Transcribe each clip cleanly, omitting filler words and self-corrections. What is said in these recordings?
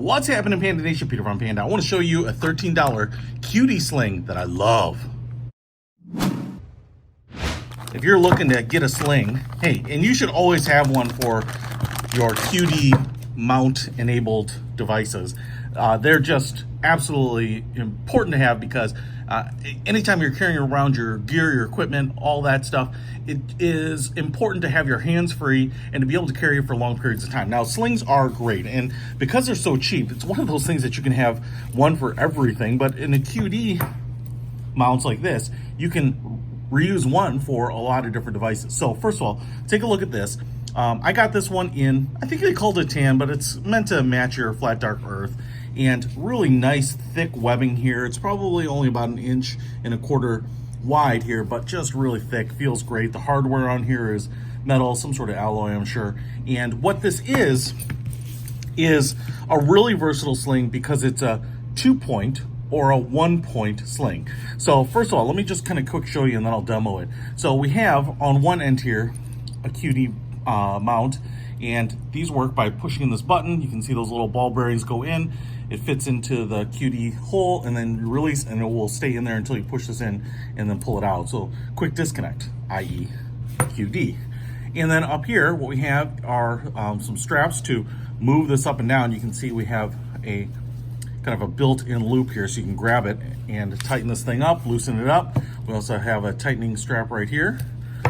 What's happening, Panda Nation? Peter from Panda. I want to show you a $13 cutie sling that I love. If you're looking to get a sling, hey, and you should always have one for your cutie mount enabled devices. They're just absolutely important to have because anytime you're carrying around your gear, your equipment, all that stuff, it is important to have your hands free and to be able to carry it for long periods of time. Now, slings are great, and because they're so cheap, it's one of those things that you can have one for everything, but in a QD mounts like this, you can reuse one for a lot of different devices. So first of all, take a look at this. I got this one in, I think they called it tan, but it's meant to match your flat dark earth, and really nice thick webbing here. It's probably only about 1.25 inches wide here, but just really thick, feels great. The hardware on here is metal, some sort of alloy, I'm sure. And what this is a really versatile sling because it's a 2-point or a 1-point sling. So first of all, let me just kind of quick show you and then I'll demo it. So we have on one end here a QD mount, and these work by pushing this button. You can see those little ball bearings go in. It fits into the QD hole and then you release, and it will stay in there until you push this in and then pull it out. So quick disconnect, i.e. QD. And then up here, what we have are some straps to move this up and down. You can see we have a kind of a built-in loop here, so you can grab it and tighten this thing up, loosen it up. We also have a tightening strap right here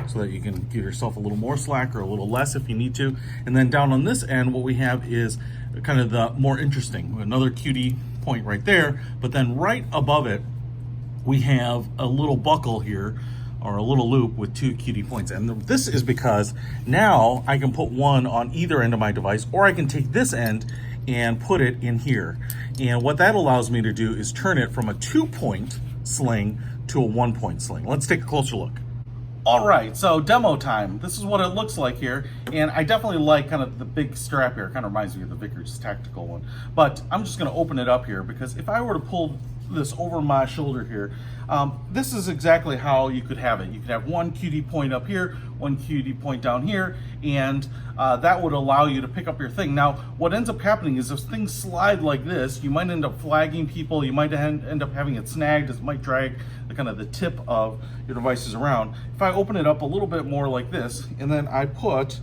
so that you can give yourself a little more slack or a little less if you need to. And then down on this end, what we have is kind of the more interesting, another QD point right there, but then right above it, we have a little buckle here, or a little loop with 2 QD points. And this is because now I can put one on either end of my device, or I can take this end and put it in here. And what that allows me to do is turn it from a 2-point sling to a 1-point sling. Let's take a closer look. All right, so demo time. This is what it looks like here, and I definitely like kind of the big strap here. It kind of reminds me of the Vickers tactical one. But I'm just gonna open it up here because if I were to pull this over my shoulder here, this is exactly how you could have it. You could have one QD point up here, one QD point down here, and that would allow you to pick up your thing. Now, what ends up happening is if things slide like this, you might end up flagging people, you might end up having it snagged, it might drag the kind of the tip of your devices around. If I open it up a little bit more like this, and then I put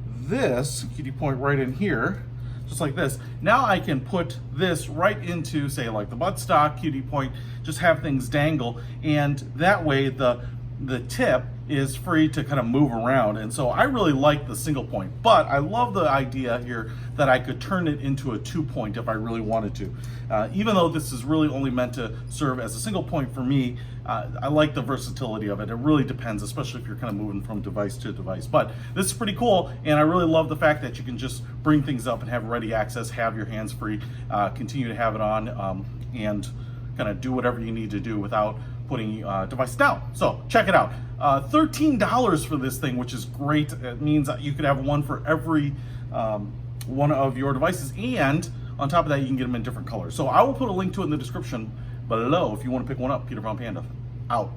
this QD point right in here, just like this. Now I can put this right into, say, like the buttstock QD point, just have things dangle, and that way the tip is free to kind of move around. And so I really like the single point, but I love the idea here that I could turn it into a 2-point if I really wanted to. Even though this is really only meant to serve as a single point for me, I like the versatility of it. It really depends, especially if you're kind of moving from device to device. But this is pretty cool, and I really love the fact that you can just bring things up and have ready access, have your hands free, continue to have it on, and kind of do whatever you need to do without putting device down. So check it out. $13 for this thing, which is great. It means that you could have one for every one of your devices, and on top of that, you can get them in different colors. So I will put a link to it in the description below if you want to pick one up. Peter from Panda, out.